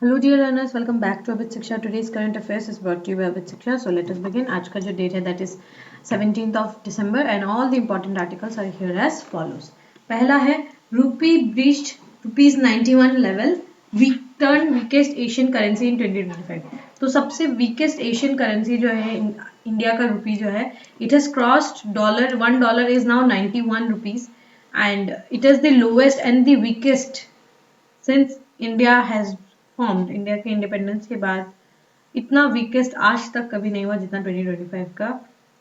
Hello dear learners, welcome back to Avit Shiksha. Today's current affairs is brought to you by Avit Shiksha. So let us begin. आज का जो date है that is 17th of December and all the important articles are here as follows. पहला है rupee breached rupees 91 level, weak turn weakest Asian currency in 2025। तो सबसे weakest Asian currency जो है इंडिया का रुपी जो है, it has crossed dollar. $1 is now 91 rupees and it is the lowest and the weakest since India has formed. India के independence के बाद इतना वीकेस्ट आज तक कभी नहीं हुआ जितना 2025 का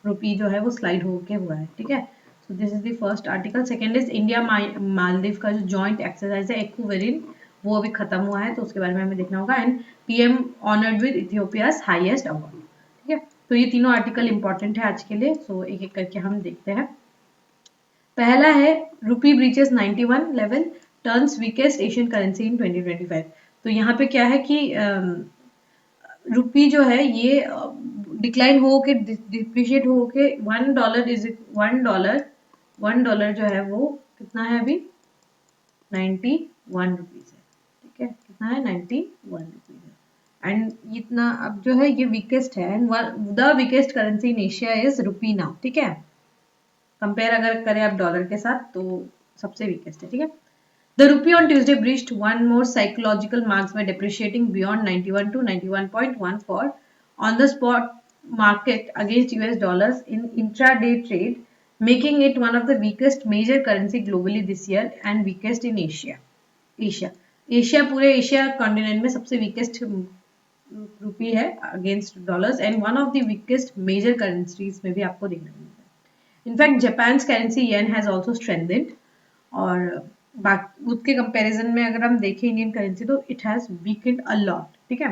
रुपी जो है वो स्लाइड होके हुआ है। ठीक है, so this is the first article. Second is India Maldives का जो जॉइंट एक्सरसाइज है एक्वेरिन, वो अभी खत्म हुआ है, तो उसके बारे में हमें देखना होगा। And PM honoured with Ethiopia's highest award. ठीक है, तो ये तीनों आर्टिकल इंपॉर्टेंट है आज के लिए। सो एक एक करके हम देखते हैं। पहला है रूपी breaches 91 level, turns weakest Asian currency in 2025। तो यहाँ पे क्या है कि रुपी जो है ये डिक्लाइन हो के डिप्रिशिएट हो के $1 जो है वो कितना है अभी 91 रुपीज है। ठीक है, कितना है 91 रुपीज है। एंड इतना अब जो है ये वीकेस्ट है and the weakest currency in Asia is rupee now. ठीक है, कंपेयर अगर करें आप डॉलर के साथ तो सबसे वीकेस्ट है। ठीक है, the rupee on Tuesday breached one more psychological marks by depreciating beyond 91 to 91.1 for on the spot market against US dollars in intraday trade, making it one of the weakest major currency globally this year and weakest in Asia. Asia पूरे Asia continent में सबसे weakest rupee है against dollars and one of the weakest major currencies में भी आपको देखने को मिलता है। In fact Japan currency yen has also strengthened और उसके कंपैरिजन में अगर हम देखें इंडियन करेंसी तो it has weakened a lot. ठीक है,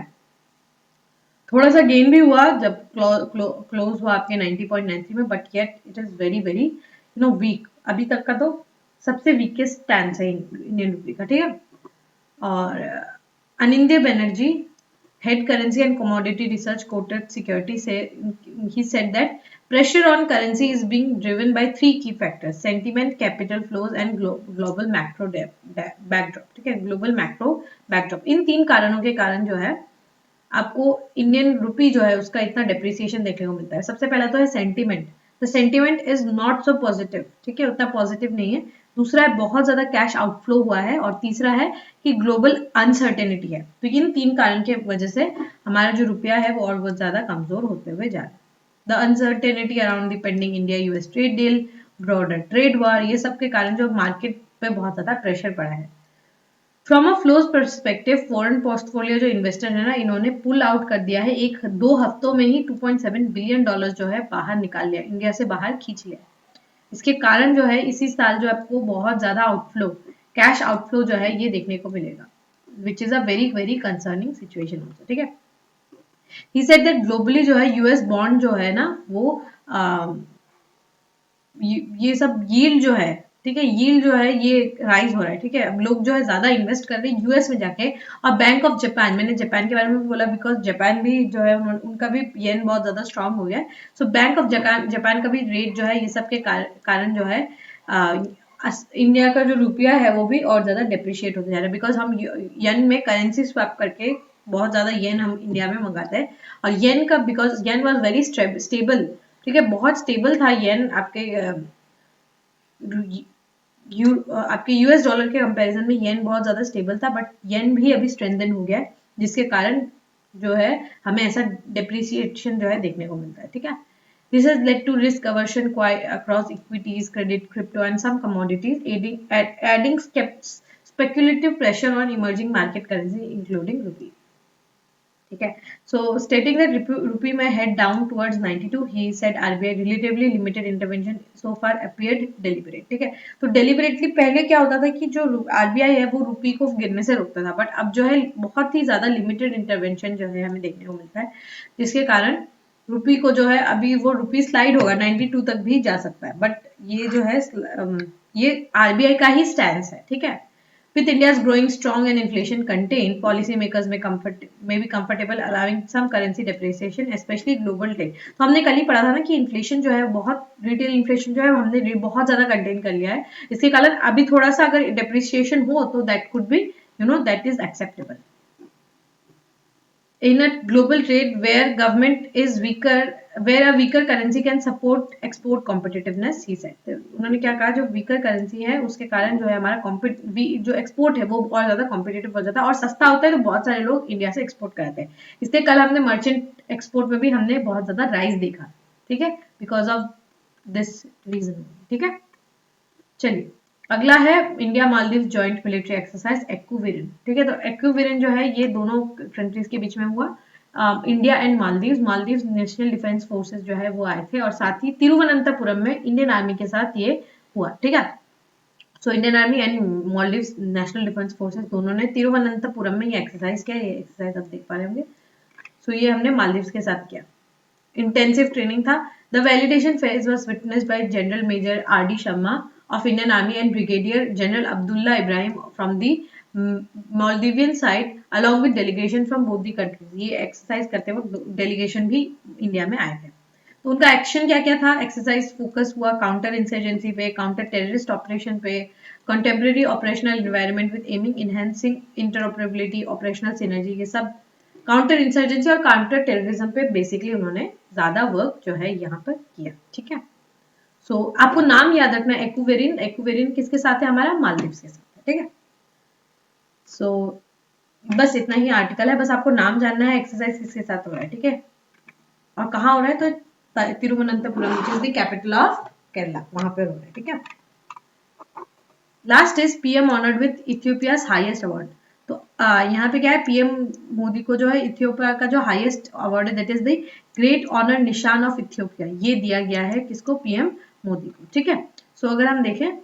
थोड़ा सा गेन भी हुआ जब क्लोज हुआ आपके 90.93 में, but yet it is very very weak. अभी तक का तो सबसे वीकेस्ट स्टैंड है इंडियन रुपी का। ठीक है, और अनिंद्य Banerjee, head currency and commodity research quoted security say he said that pressure on currency is being driven by three key factors: sentiment, capital flows and global macro backdrop। ठीक है, global macro backdrop, इन तीन कारणों के कारण जो है आपको Indian rupee जो है उसका इतना डेप्रिसिएशन देखने को मिलता है। सबसे पहला तो है sentiment. The sentiment is not so positive. ठीक है, उतना पॉजिटिव नहीं है। दूसरा है बहुत ज्यादा कैश आउटफ्लो हुआ है और तीसरा है कि ग्लोबल अनसर्टेनिटी है। तो इन तीन कारण के वजह से हमारा जो रुपया है वो और बहुत ज्यादा कमजोर होते हुए जा रहा है। The uncertainty around the pending India US trade deal, broader trade war, ये सब के कारण जो मार्केट पे बहुत ज्यादा प्रेशर पड़ा है। From a flows perspective, foreign portfolio जो इन्वेस्टर है ना, इन्होंने पुल आउट कर दिया है। एक दो हफ्तों में ही $2.7 बिलियन जो है बाहर निकाल लिया, इंडिया से बाहर खींच लिया। इसके कारण जो है इसी साल जो आपको बहुत ज्यादा आउटफ्लो, कैश आउटफ्लो जो है ये देखने को मिलेगा, which is a very very concerning situation also. ठीक है, ही सेड दैट ग्लोबली जो है यूएस बॉन्ड जो है ना वो ये सब यील्ड जो है, ठीक है, यील्ड जो है ये राइज हो रहा है। ठीक है, अब लोग जो है ज्यादा इन्वेस्ट कर रहे हैं यूएस में जाके। और बैंक ऑफ जापान, मैंने जापान के बारे में भी बोला बिकॉज जापान भी जो है उनका भी येन बहुत ज्यादा स्ट्रांग हो गया है। सो बैंक ऑफ जापान का भी रेट जो है ये सब के कारण जो है इंडिया का जो रुपया है वो भी और ज्यादा डिप्रिशिएट होते जा रहा है। बिकॉज हम येन में करेंसी स्वैप करके बहुत ज्यादा येन हम इंडिया में मंगाते हैं और येन का, because yen was very stable. ठीक है, बहुत स्टेबल था येन आपके आपके यूएस डॉलर के कंपैरिजन में येन बहुत ज्यादा स्टेबल था, बट येन भी अभी स्ट्रेंथन हो गया है, जिसके कारण जो है हमें ऐसा डेप्रिसिएशन जो है देखने को मिलता है। ठीक है, this has led to risk aversion across equities, credit, crypto and some commodities, adding speculative pressure on emerging market currency including rupee. ठीक है, so stating that rupee may head down towards 92, he said RBI relatively limited intervention so far appeared deliberate. ठीक है, तो deliberately पहले क्या होता था कि जो आरबीआई है वो रुपी को गिरने से रोकता था, बट अब जो है बहुत ही ज्यादा लिमिटेड इंटरवेंशन जो है हमें देखने को मिलता है, जिसके कारण रुपी को जो है अभी वो रुपी स्लाइड होगा 92 तक भी जा सकता है, बट ये जो है ये आरबीआई का ही स्टैंड है। ठीक है, with India's growing strong and inflation contained, policymakers may be comfortable allowing some currency depreciation, especially global trade। तो हमने कल ही पढ़ा था ना कि इन्फ्लेशन जो है बहुत, रिटेल इन्फ्लेशन जो है हमने बहुत ज्यादा कंटेन कर लिया है। इसके कारण अभी थोड़ा सा अगर डेप्रिसिएशन हो तो that could be that is acceptable. in a global trade where government is weaker, where a weaker currency can support export competitiveness, he said. तो उन्होंने क्या कहा, जो weaker currency है उसके कारण जो है हमारा जो export है वो बहुत ज़्यादा competitive हो जाता है और सस्ता होता है, तो बहुत सारे लोग इंडिया से export कराते हैं. इसलिए कल हमने merchant export में भी हमने बहुत ज़्यादा rise देखा, ठीक है, because of this reason, ठीक है. चलिए अगला है India Maldives joint military exercise Ekuverin, ठीक है. तो एक्विरिन जो है ये दोनों कंट्रीज के बीच में हुआ, India and Maldives national defence forces जो है वो आए थे और साथ ही तिरुवनंतपुरम में इंडियन आर्मी के साथ ये हुआ, ठीक है. So Indian army and Maldives national defence forces दोनों ने तिरुवनंतपुरम में ये एक्सरसाइज किया. ये एक्सरसाइज आप देख पा रहे होंगे. सो ये हमने मालदीव के साथ किया. Intensive training था. The validation phase was witnessed by General Major R.D. Sharma of Indian Army and Brigadier General Abdullah Ibrahim from the Maldivian side along with delegation from both the countries. ये exercise करते वक्त delegation भी India में आए थे. तो उनका action क्या क्या था. एक्सरसाइज फोकस हुआ काउंटर इंसर्जेंसी पे, काउंटर टेररिस्ट ऑपरेशन पे, contemporary operational environment with aiming enhancing interoperability, operational synergy, ये सब काउंटर इंसर्जेंसी और काउंटर टेररिज्म पे बेसिकली उन्होंने ज्यादा वर्क जो है यहाँ पर किया, ठीक है. सो आपको नाम याद रखना है. एक्विरिन किसके साथ है, हमारा मालदीव के साथ है, ठीक है. सो बस इतना ही आर्टिकल है, बस आपको नाम जानना है. एक्सरसाइज किसके साथ हो रहा है, ठीक है, और कहाँ हो रहा है, तो Thiruvananthapuram which is the capital of Kerala, वहां पर हो रहा है, ठीक है. Last is PM honoured with Ethiopia's highest award. तो यहाँ पे क्या है, पीएम मोदी को जो है इथियोपिया का जो हाईएस्ट अवार्ड है that is the great honour निशान ऑफ इथियोपिया, ये दिया गया है किसको, पीएम मोदी को, ठीक है. सो अगर हम देखें,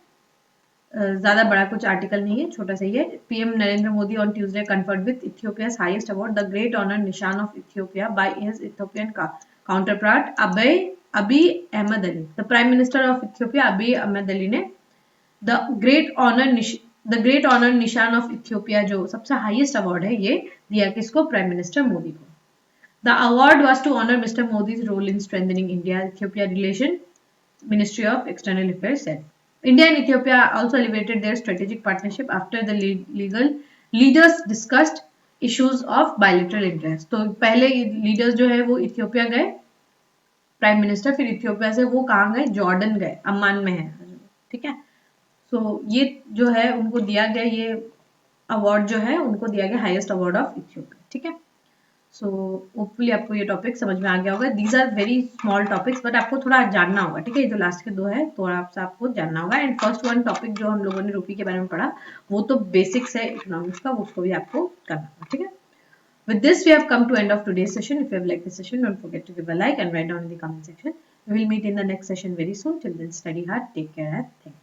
ज्यादा बड़ा कुछ आर्टिकल नहीं है, छोटा सा ही है. PM Narendra Modi on Tuesday conferred with Ethiopia's highest award the great honour निशान of Ethiopia by his Ethiopian counterpart Abiy Ahmed Ali. The prime minister of Ethiopia Abiy Ahmed Ali ने द ग्रेट ऑनर निशान of Ethiopia, जो सबसे highest award है, ये दिया किसको, prime minister Modi को. The award was to honour Mr Modi's role in strengthening India Ethiopia relation, ministry of external affairs said. India and Ethiopia also elevated their strategic partnership after the leaders discussed issues of bilateral interest. तो पहले leaders जो है वो Ethiopia गए, prime minister, फिर Ethiopia से वो कहाँ गए, जॉर्डन गए, अम्मान में है, ठीक है. तो ये जो है उनको दिया गया, ये अवार्ड जो है उनको दिया गया हाईएस्ट अवार्ड ऑफ इथियोपिया, ठीक है. सो होपफुली आपको ये टॉपिक समझ में आ गया होगा. These are very small topics but आपको थोड़ा जानना होगा, ठीक है. जो लास्ट के दो है थोड़ा आपको जानना होगा. एंड फर्स्ट वन टॉपिक जो हम लोगों ने रूपी के बारे में पढ़ा वो तो बेसिक्स है इकोनॉमिक्स का, उसको भी आपको करना होगा, ठीक है. With this, we have come to end of today's session. If you have liked this session, don't forget to give a like and write down in the comment section. We will meet in the next session very soon. Till then, study hard. Take care and thank you.